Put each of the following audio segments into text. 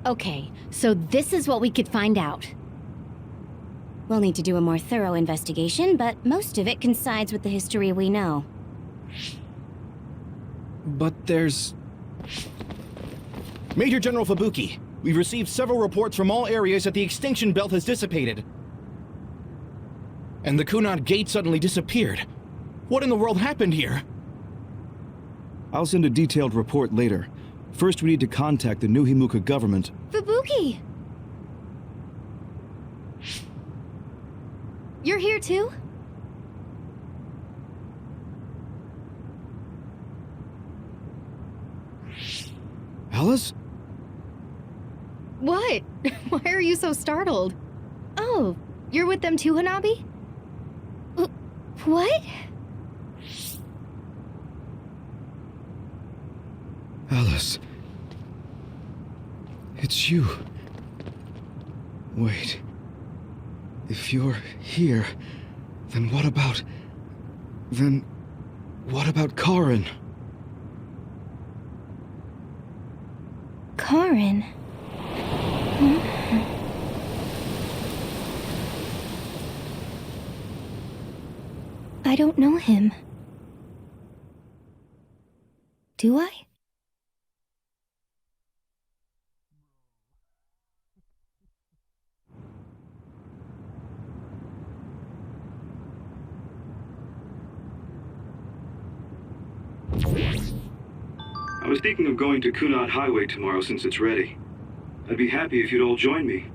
Okay, so this is what we could find out. We'll need to do a more thorough investigation, but most of it coincides with the history we know. But there's... Major General Fubuki, we've received several reports from all areas that the extinction belt has dissipated. And the Kunad gate suddenly disappeared. What in the world happened here? I'll send a detailed report later. First, we need to contact the New Himuka government. Fubuki! You're here too? Alice? What? Why are you so startled? Oh, you're with them too, Hanabi? What? Alice. It's you. Wait. If you're here, then what about... what about Karin? Karin? I don't know him. Do I? I was thinking of going to Kunad Highway tomorrow since it's ready. I'd be happy if you'd all join me.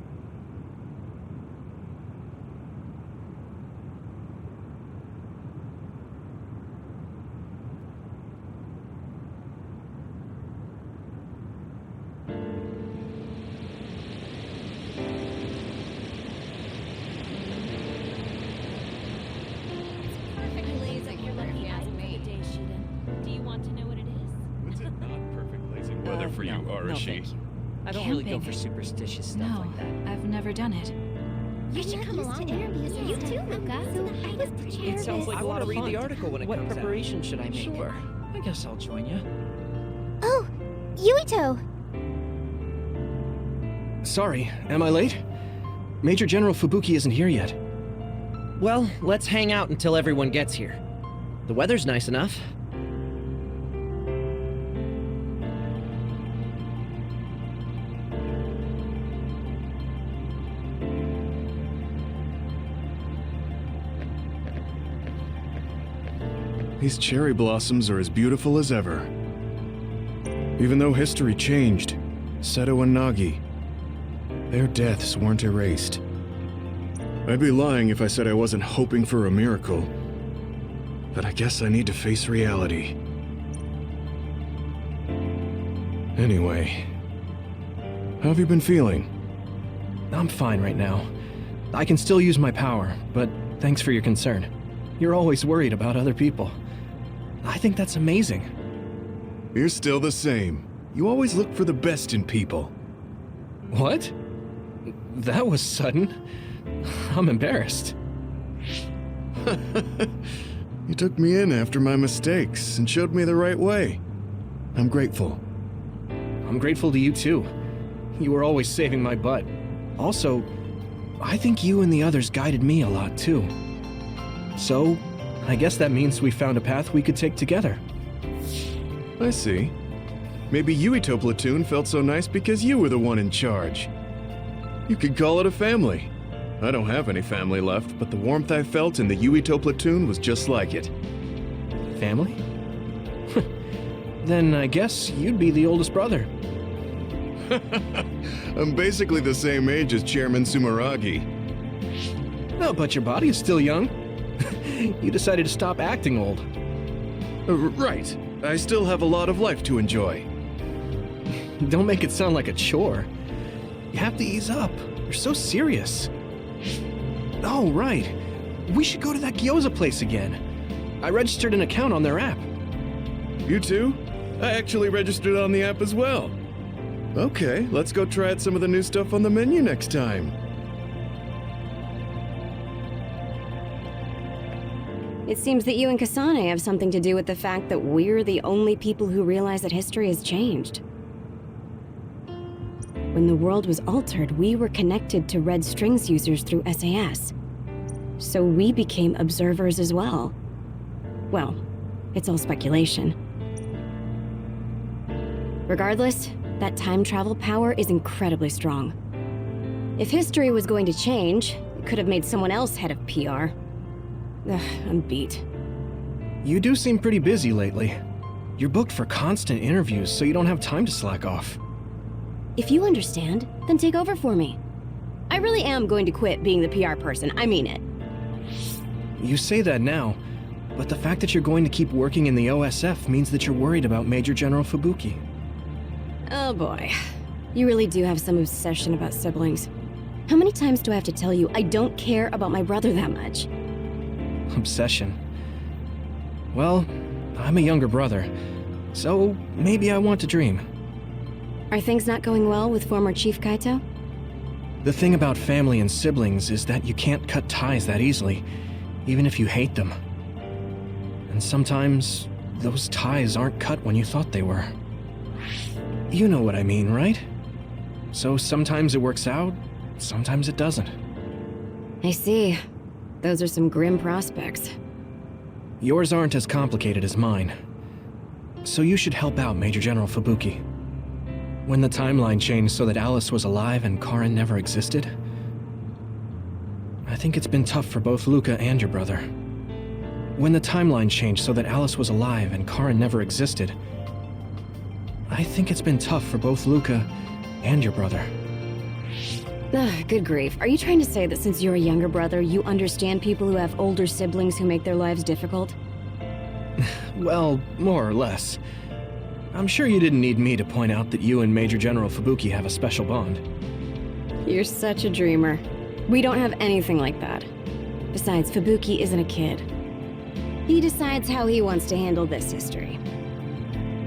For you, or is she? I don't really go for superstitious stuff like that. I've never done it. You should come along to interviews. You too, Luca. It sounds like I want to read the article when it comes out. What preparation should I make? Sure. I guess I'll join you. Oh, Yuito! Sorry, am I late? Major General Fubuki isn't here yet. Well, let's hang out until everyone gets here. The weather's nice enough. These cherry blossoms are as beautiful as ever. Even though history changed, Seto and Nagi, their deaths weren't erased. I'd be lying if I said I wasn't hoping for a miracle. But I guess I need to face reality. Anyway, how have you been feeling? I'm fine right now. I can still use my power, but thanks for your concern. You're always worried about other people. I think that's amazing. You're still the same. You always look for the best in people. What? That was sudden. I'm embarrassed. You took me in after my mistakes and showed me the right way. I'm grateful. I'm grateful to you too. You were always saving my butt. Also, I think you and the others guided me a lot too. So, I guess that means we found a path we could take together. I see. Maybe Yuito platoon felt so nice because you were the one in charge. You could call it a family. I don't have any family left, but the warmth I felt in the Yuito platoon was just like it. Family? Then I guess you'd be the oldest brother. I'm basically the same age as Chairman Sumeragi. No, but your body is still young. You decided to stop acting old. Right. I still have a lot of life to enjoy. Don't make it sound like a chore. You have to ease up. You're so serious. Oh, right. We should go to that gyoza place again. I registered an account on their app. You too? I actually registered on the app as well. Okay, let's go try out some of the new stuff on the menu next time. It seems that you and Kasane have something to do with the fact that we're the only people who realize that history has changed. When the world was altered, we were connected to Red Strings users through SAS. So we became observers as well. Well, it's all speculation. Regardless, that time travel power is incredibly strong. If history was going to change, it could have made someone else head of PR. Ugh, I'm beat. You do seem pretty busy lately. You're booked for constant interviews, so you don't have time to slack off. If you understand, then take over for me. I really am going to quit being the PR person, I mean it. You say that now, but the fact that you're going to keep working in the OSF means that you're worried about Major General Fubuki. Oh boy. You really do have some obsession about siblings. How many times do I have to tell you I don't care about my brother that much? Obsession. Well, I'm a younger brother, so maybe I want to dream. Are things not going well with former Chief Kaito? The thing about family and siblings is that you can't cut ties that easily, even if you hate them. And sometimes, those ties aren't cut when you thought they were. You know what I mean, right? So sometimes it works out, sometimes it doesn't. I see. Those are some grim prospects. Yours aren't as complicated as mine. So you should help out Major General Fubuki. When the timeline changed so that Alice was alive and Karin never existed, I think it's been tough for both Luca and your brother. When the timeline changed so that Alice was alive and Karin never existed, I think it's been tough for both Luca and your brother. Ugh, good grief. Are you trying to say that since you're a younger brother, you understand people who have older siblings who make their lives difficult? Well, more or less. I'm sure you didn't need me to point out that you and Major General Fubuki have a special bond. You're such a dreamer. We don't have anything like that. Besides, Fubuki isn't a kid. He decides how he wants to handle this history.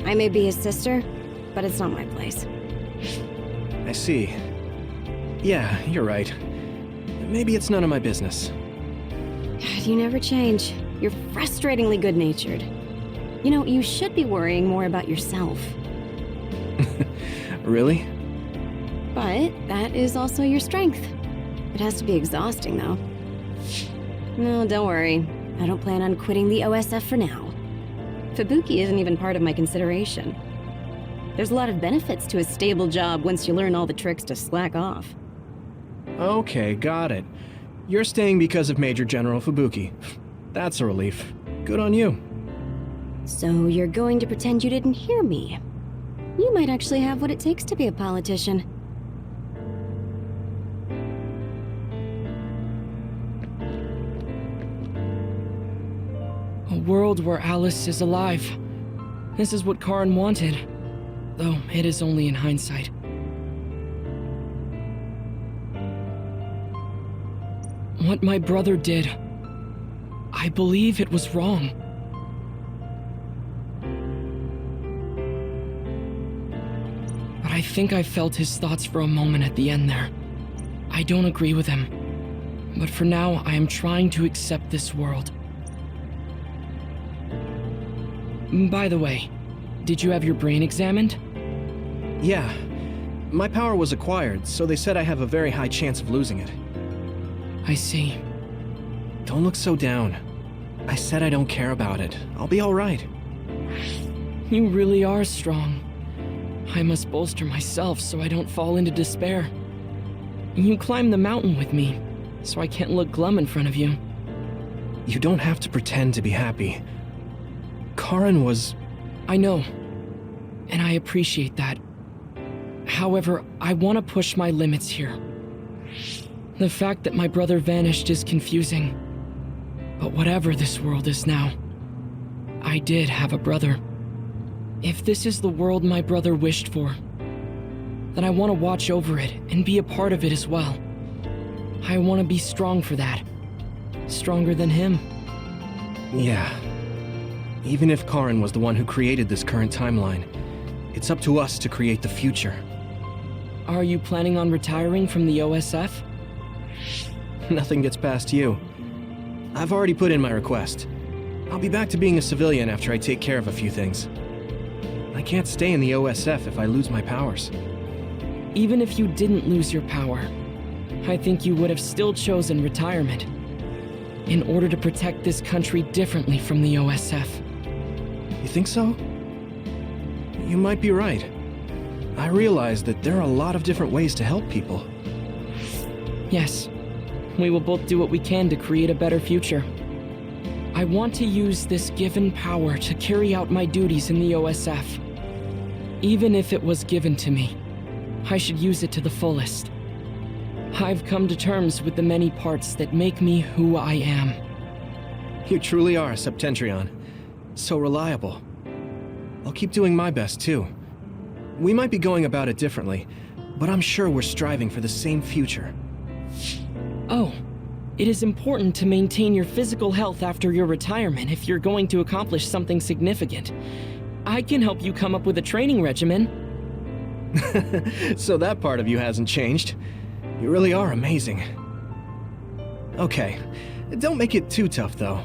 I may be his sister, but it's not my place. I see. Yeah, you're right. Maybe it's none of my business. God, you never change. You're frustratingly good-natured. You know, you should be worrying more about yourself. Really? But that is also your strength. It has to be exhausting, though. No, don't worry. I don't plan on quitting the OSF for now. Fubuki isn't even part of my consideration. There's a lot of benefits to a stable job once you learn all the tricks to slack off. Okay, got it. You're staying because of Major General Fubuki. That's a relief. Good on you. So you're going to pretend you didn't hear me. You might actually have what it takes to be a politician. A world where Alice is alive. This is what Karin wanted, though it is only in hindsight. What my brother did, I believe it was wrong. But I think I felt his thoughts for a moment at the end there. I don't agree with him, but for now I am trying to accept this world. By the way, did you have your brain examined? Yeah. My power was acquired, so they said I have a very high chance of losing it. I see. Don't look so down. I said I don't care about it. I'll be alright. You really are strong. I must bolster myself so I don't fall into despair. You climbed the mountain with me, so I can't look glum in front of you. You don't have to pretend to be happy. Karin was... I know, and I appreciate that. However, I want to push my limits here. The fact that my brother vanished is confusing. But whatever this world is now, I did have a brother. If this is the world my brother wished for, then I want to watch over it and be a part of it as well. I want to be strong for that. Stronger than him. Yeah. Even if Karin was the one who created this current timeline, it's up to us to create the future. Are you planning on retiring from the OSF? Nothing gets past you. I've already put in my request. I'll be back to being a civilian after I take care of a few things. I can't stay in the OSF if I lose my powers. even if you didn't lose your power, I think you would have still chosen retirement in order to protect this country differently from the OSF. You think so? You might be right. I realize that there are a lot of different ways to help people. Yes, we will both do what we can to create a better future. I want to use this given power to carry out my duties in the OSF. Even if it was given to me, I should use it to the fullest. I've come to terms with the many parts that make me who I am. You truly are, Septentrion. So reliable. I'll keep doing my best, too. We might be going about it differently, but I'm sure we're striving for the same future. Oh, it is important to maintain your physical health after your retirement if you're going to accomplish something significant. I can help you come up with a training regimen. So that part of you hasn't changed. You really are amazing. Okay, don't make it too tough, though.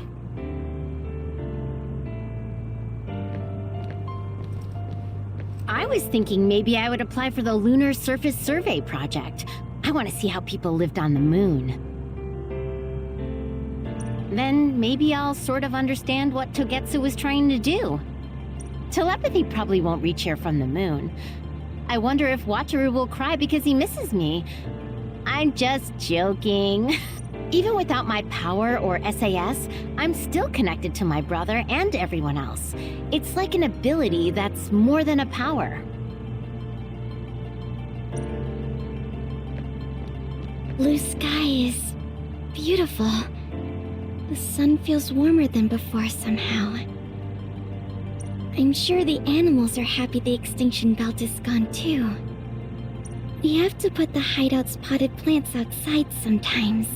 I was thinking maybe I would apply for the Lunar Surface Survey project. I want to see how people lived on the moon. Then maybe I'll sort of understand what Togetsu was trying to do. Telepathy probably won't reach here from the moon. I wonder if Wataru will cry because he misses me. I'm just joking. Even without my power or SAS, I'm still connected to my brother and everyone else. It's like an ability that's more than a power. Blue sky is beautiful. The sun feels warmer than before somehow. I'm sure the animals are happy the extinction belt is gone too. We have to put the hideout's potted plants outside sometimes.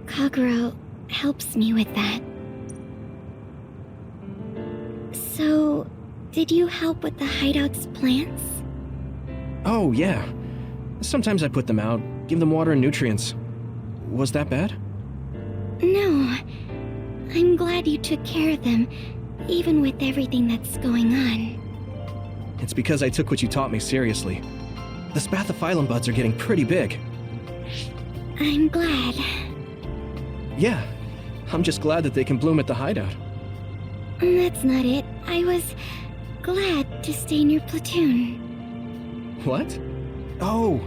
Kaguro helps me with that. So, did you help with the hideout's plants? Oh, yeah. Sometimes I put them out, give them water and nutrients. Was that bad? No. I'm glad you took care of them, even with everything that's going on. It's because I took what you taught me seriously. The spathiphyllum buds are getting pretty big. I'm glad. Yeah, I'm just glad that they can bloom at the hideout. That's not it. I was glad to stay in your platoon. What? Oh,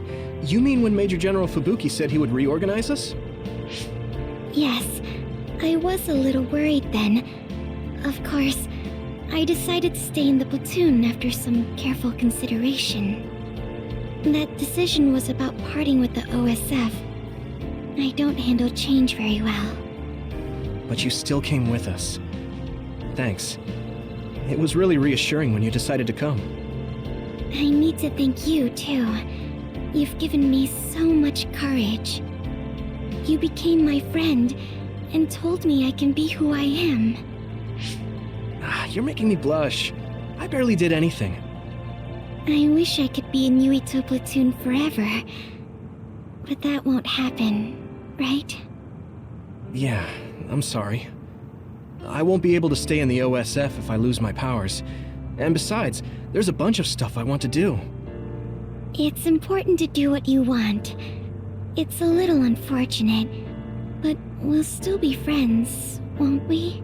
you mean when Major General Fubuki said he would reorganize us? Yes, I was a little worried then. Of course, I decided to stay in the platoon after some careful consideration. That decision was about parting with the OSF. I don't handle change very well. But you still came with us. Thanks. It was really reassuring when you decided to come. I need to thank you, too. You've given me so much courage. You became my friend and told me I can be who I am. You're making me blush. I barely did anything. I wish I could be in Yuito platoon forever. But that won't happen, right? Yeah, I'm sorry. I won't be able to stay in the OSF if I lose my powers. And besides, there's a bunch of stuff I want to do. It's important to do what you want. It's a little unfortunate, but we'll still be friends, won't we?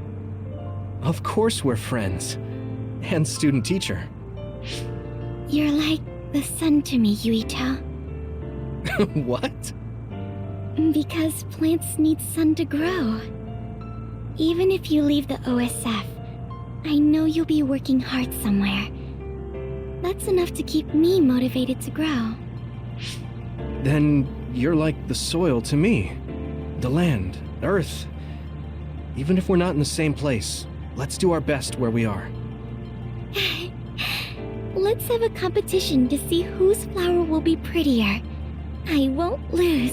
Of course we're friends. And student-teacher. You're like the sun to me, Yuito. What? Because plants need sun to grow. Even if you leave the OSF, I know you'll be working hard somewhere. That's enough to keep me motivated to grow. Then you're like the soil to me. The land, earth. Even if we're not in the same place, let's do our best where we are. Let's have a competition to see whose flower will be prettier. I won't lose.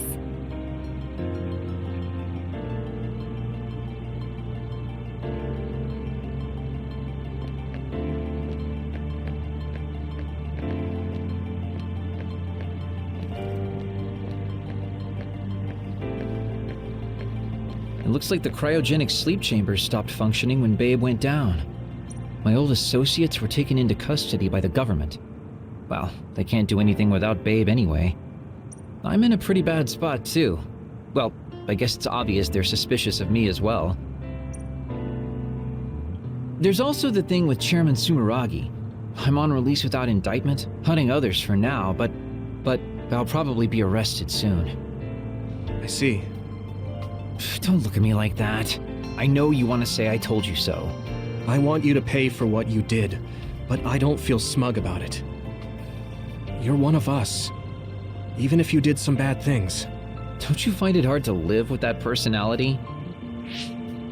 It looks like the cryogenic sleep chambers stopped functioning when Babe went down. My old associates were taken into custody by the government. Well, they can't do anything without Babe anyway. I'm in a pretty bad spot, too. Well, I guess it's obvious they're suspicious of me as well. There's also the thing with Chairman Sumeragi. I'm on release without indictment, hunting others for now, but I'll probably be arrested soon. I see. Don't look at me like that. I know you want to say I told you so. I want you to pay for what you did, but I don't feel smug about it. You're one of us, even if you did some bad things. Don't you find it hard to live with that personality?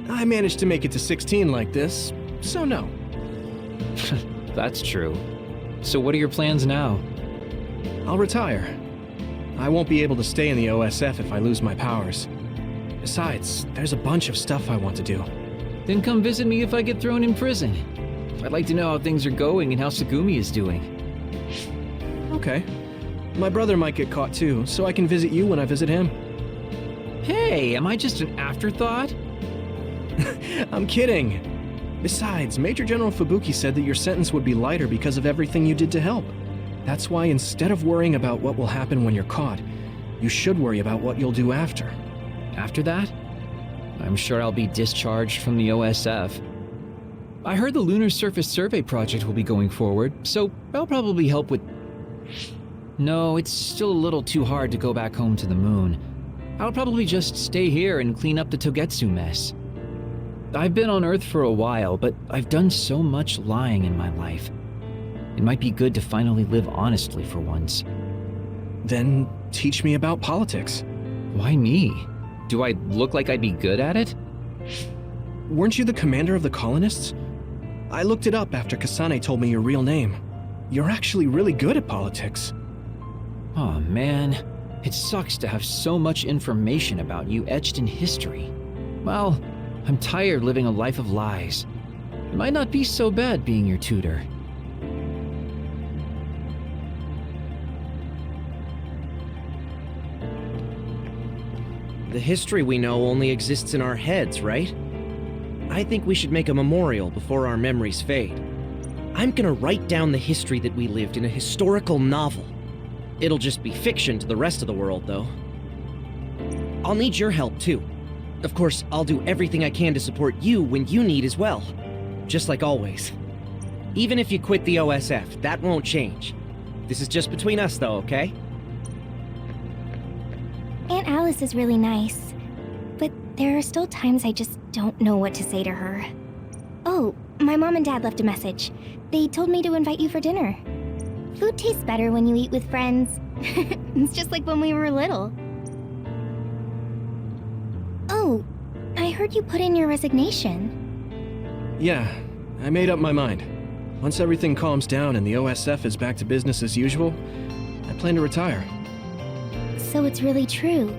I managed to make it to 16 like this, so no. That's true. So what are your plans now? I'll retire. I won't be able to stay in the OSF if I lose my powers. Besides, there's a bunch of stuff I want to do. Then come visit me if I get thrown in prison. I'd like to know how things are going and how Tsugumi is doing. Okay. My brother might get caught too, so I can visit you when I visit him. Hey, am I just an afterthought? I'm kidding. Besides, Major General Fubuki said that your sentence would be lighter because of everything you did to help. That's why instead of worrying about what will happen when you're caught, you should worry about what you'll do after. After that? I'm sure I'll be discharged from the OSF. I heard the Lunar Surface Survey project will be going forward, so I'll probably help with... No, it's still a little too hard to go back home to the moon. I'll probably just stay here and clean up the Togetsu mess. I've been on Earth for a while, but I've done so much lying in my life. It might be good to finally live honestly for once. Then teach me about politics. Why me? Do I look like I'd be good at it? Weren't you the commander of the colonists? I looked it up after Kasane told me your real name. You're actually really good at politics. Oh man, it sucks to have so much information about you etched in history. Well, I'm tired living a life of lies. It might not be so bad being your tutor. The history we know only exists in our heads, right? I think we should make a memorial before our memories fade. I'm gonna write down the history that we lived in a historical novel. It'll just be fiction to the rest of the world, though. I'll need your help, too. Of course, I'll do everything I can to support you when you need as well. Just like always. Even if you quit the OSF, that won't change. This is just between us, though, okay? Aunt Alice is really nice, but there are still times I just don't know what to say to her. Oh, my mom and dad left a message. They told me to invite you for dinner. Food tastes better when you eat with friends. It's just like when we were little. Oh, I heard you put in your resignation. Yeah, I made up my mind. Once everything calms down and the OSF is back to business as usual, I plan to retire. So it's really true.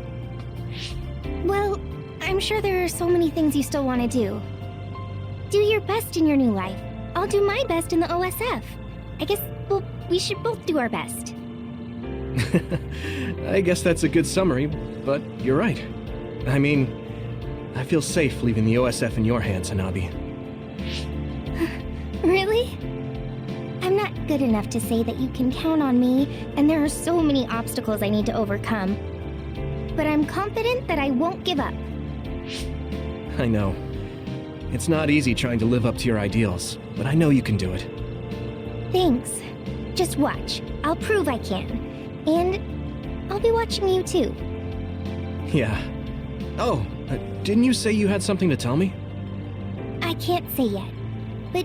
Well, I'm sure there are so many things you still want to do. Do your best in your new life. I'll do my best in the OSF. I guess, well, we should both do our best. I guess that's a good summary, but you're right. I mean, I feel safe leaving the OSF in your hands, Hanabi. Really? I'm not good enough to say that you can count on me, and there are so many obstacles I need to overcome. But I'm confident that I won't give up. I know. It's not easy trying to live up to your ideals, but I know you can do it. Thanks. Just watch. I'll prove I can. And I'll be watching you too. Yeah. Oh, didn't you say you had something to tell me? I can't say yet, but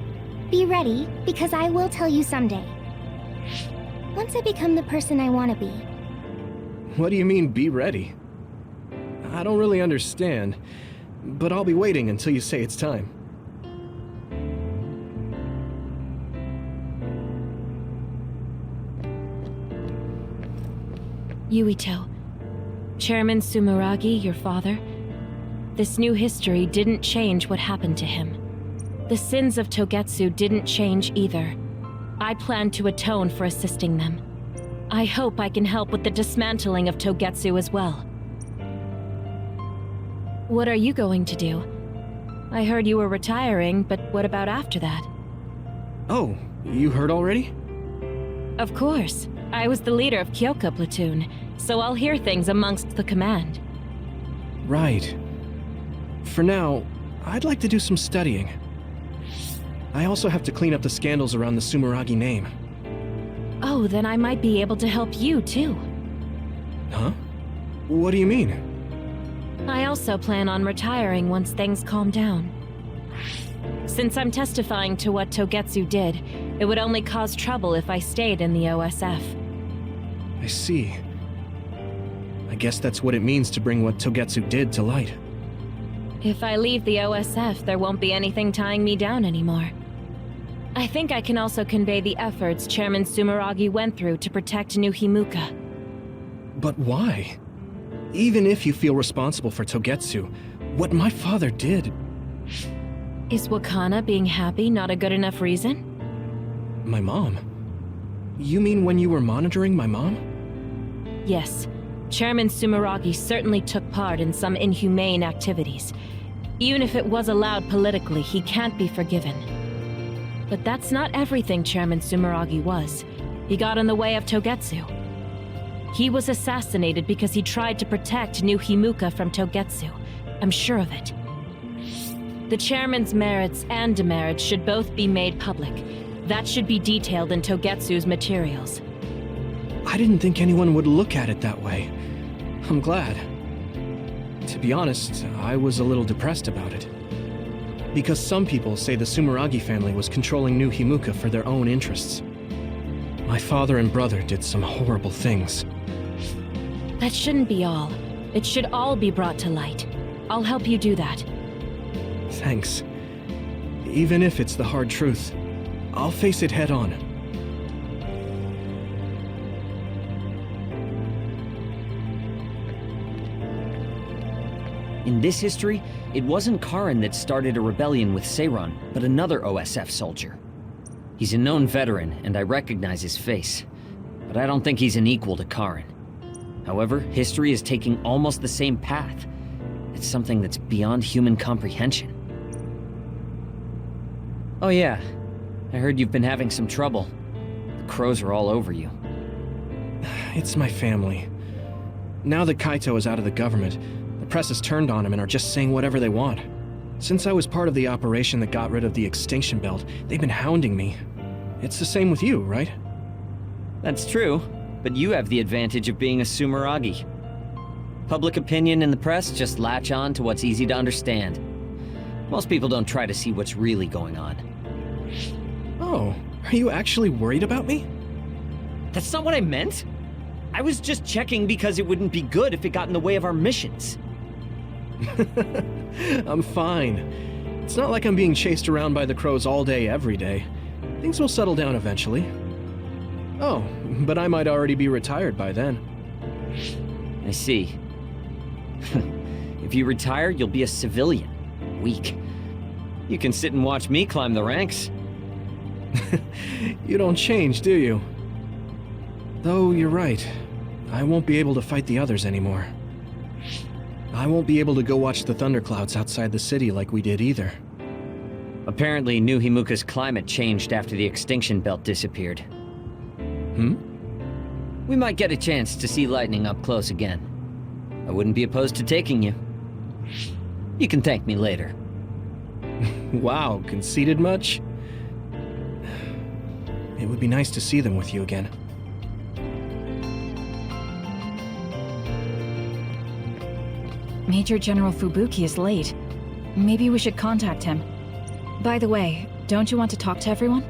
be ready, because I will tell you someday. Once I become the person I want to be. What do you mean, be ready? I don't really understand, but I'll be waiting until you say it's time. Yuito. Chairman Sumeragi, your father. This new history didn't change what happened to him. The sins of Togetsu didn't change either. I plan to atone for assisting them. I hope I can help with the dismantling of Togetsu as well. What are you going to do? I heard you were retiring, but what about after that? Oh, you heard already? Of course. I was the leader of Kyoko platoon, so I'll hear things amongst the command. Right. For now, I'd like to do some studying. I also have to clean up the scandals around the Sumeragi name. Oh, then I might be able to help you, too. Huh? What do you mean? I also plan on retiring once things calm down. Since I'm testifying to what Togetsu did, it would only cause trouble if I stayed in the OSF. I see. I guess that's what it means to bring what Togetsu did to light. If I leave the OSF, there won't be anything tying me down anymore. I think I can also convey the efforts Chairman Sumeragi went through to protect New Himuka. But why? Even if you feel responsible for Togetsu, what my father did... Is Wakana being happy not a good enough reason? My mom? You mean when you were monitoring my mom? Yes. Chairman Sumeragi certainly took part in some inhumane activities. Even if it was allowed politically, he can't be forgiven. But that's not everything Chairman Sumeragi was. He got in the way of Togetsu. He was assassinated because he tried to protect New Himuka from Togetsu. I'm sure of it. The chairman's merits and demerits should both be made public. That should be detailed in Togetsu's materials. I didn't think anyone would look at it that way. I'm glad. To be honest, I was a little depressed about it. Because some people say the Sumeragi family was controlling New Himuka for their own interests. My father and brother did some horrible things. That shouldn't be all. It should all be brought to light. I'll help you do that. Thanks. Even if it's the hard truth, I'll face it head on. In this history, it wasn't Karin that started a rebellion with Seiron, but another OSF soldier. He's a known veteran, and I recognize his face. But I don't think he's an equal to Karin. However, history is taking almost the same path. It's something that's beyond human comprehension. Oh yeah, I heard you've been having some trouble. The crows are all over you. It's my family. Now that Kaito is out of the government, the press has turned on him and are just saying whatever they want. Since I was part of the operation that got rid of the extinction belt, they've been hounding me. It's the same with you, right? That's true, but you have the advantage of being a Sumeragi. Public opinion and the press just latch on to what's easy to understand. Most people don't try to see what's really going on. Oh, are you actually worried about me? That's not what I meant. I was just checking because it wouldn't be good if it got in the way of our missions. I'm fine. It's not like I'm being chased around by the crows all day, every day. Things will settle down eventually. Oh, but I might already be retired by then. I see. If you retire, you'll be a civilian. Weak. You can sit and watch me climb the ranks. You don't change, do you? Though you're right. I won't be able to fight the others anymore. I won't be able to go watch the thunderclouds outside the city like we did either. Apparently, New Himuka's climate changed after the extinction belt disappeared. Hmm? We might get a chance to see lightning up close again. I wouldn't be opposed to taking you. You can thank me later. Wow, conceited much? It would be nice to see them with you again. Major General Fubuki is late. Maybe we should contact him. By the way, don't you want to talk to everyone?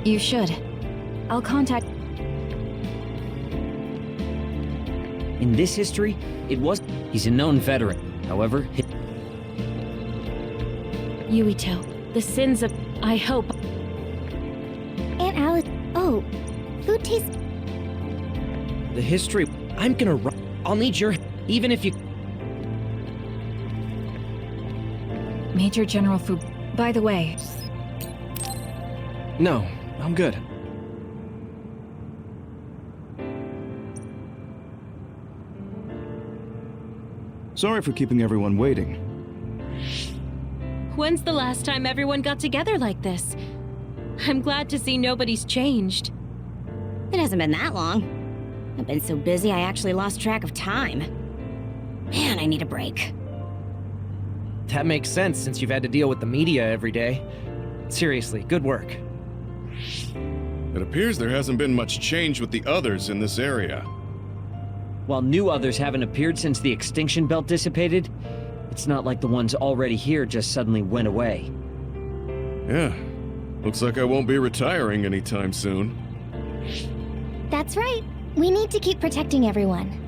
You should. I'll contact... In this history, it was... He's a known veteran. However, Yuito, the sins of... I hope... Aunt Alice... Oh, food tastes... The history... I'm gonna I'll need your... Even if you... Major General Fub... By the way, No, I'm good. Sorry for keeping everyone waiting. When's the last time everyone got together like this? I'm glad to see nobody's changed. It hasn't been that long. I've been so busy I actually lost track of time. Man, I need a break. That makes sense since you've had to deal with the media every day. Seriously, good work. It appears there hasn't been much change with the others in this area. While new others haven't appeared since the extinction belt dissipated, it's not like the ones already here just suddenly went away. Yeah, looks like I won't be retiring anytime soon. That's right. We need to keep protecting everyone.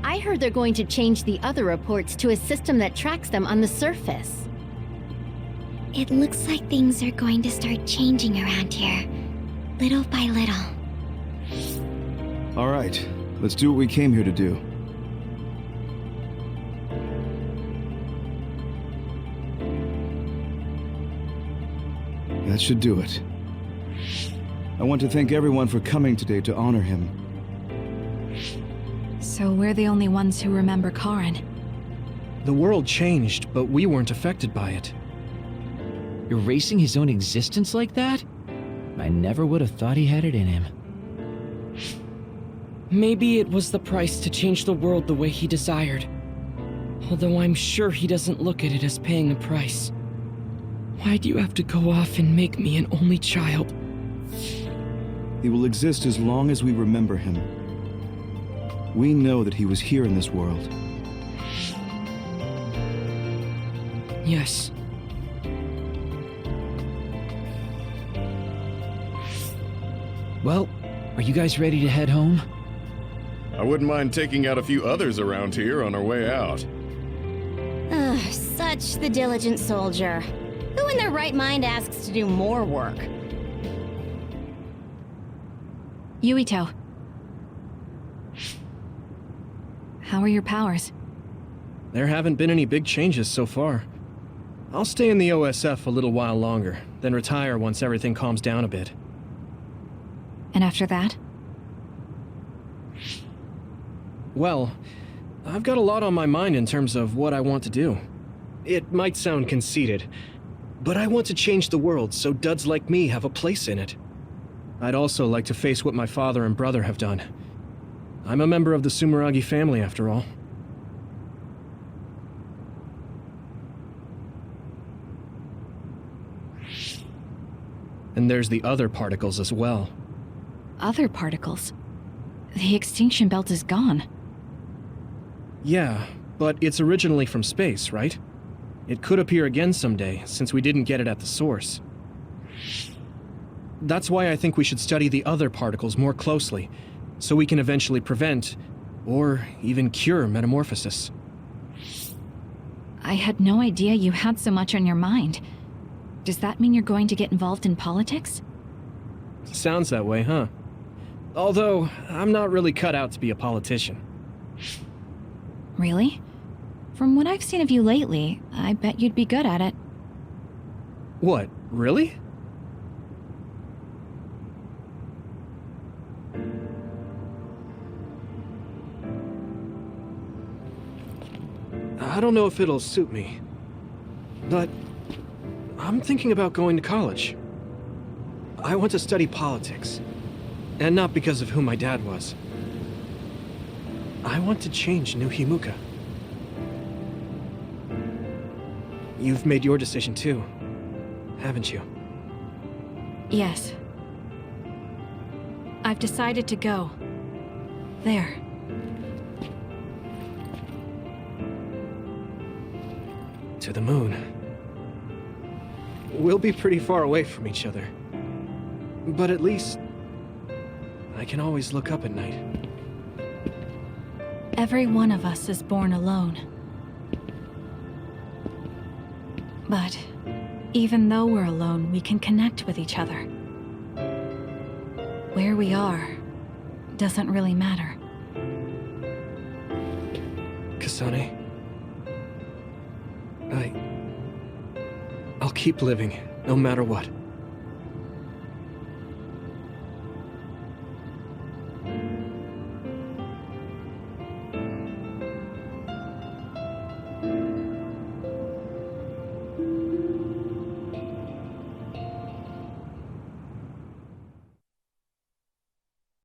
I heard they're going to change the other reports to a system that tracks them on the surface. It looks like things are going to start changing around here, little by little. All right, let's do what we came here to do. That should do it. I want to thank everyone for coming today to honor him. so we're the only ones who remember Karen. The world changed, but we weren't affected by it. Erasing his own existence like that? I never would have thought he had it in him. Maybe it was the price to change the world the way he desired. Although I'm sure he doesn't look at it as paying a price. Why do you have to go off and make me an only child? He will exist as long as we remember him. We know that he was here in this world. Yes. Well, are you guys ready to head home? I wouldn't mind taking out a few others around here on our way out. Ugh, such the diligent soldier. Who in their right mind asks to do more work? Yuito. How are your powers? There haven't been any big changes so far. I'll stay in the OSF a little while longer, then retire once everything calms down a bit. And after that? Well, I've got a lot on my mind in terms of what I want to do. It might sound conceited, but I want to change the world so duds like me have a place in it. I'd also like to face what my father and brother have done. I'm a member of the Sumeragi family, after all. And there's the other particles as well. Other particles? The extinction belt is gone. Yeah, but it's originally from space, right? It could appear again someday, since we didn't get it at the source. That's why I think we should study the other particles more closely, so we can eventually prevent, or even cure metamorphosis. I had no idea you had so much on your mind. Does that mean you're going to get involved in politics? Sounds that way, huh? Although, I'm not really cut out to be a politician. Really? From what I've seen of you lately, I bet you'd be good at it. What, really? I don't know if it'll suit me, but I'm thinking about going to college. I want to study politics, and not because of who my dad was. I want to change New Himuka. You've made your decision too, haven't you? Yes. I've decided to go. There. To the moon. We'll be pretty far away from each other. But at least, I can always look up at night. Every one of us is born alone. But even though we're alone, we can connect with each other. Where we are doesn't really matter. I'll keep living, no matter what.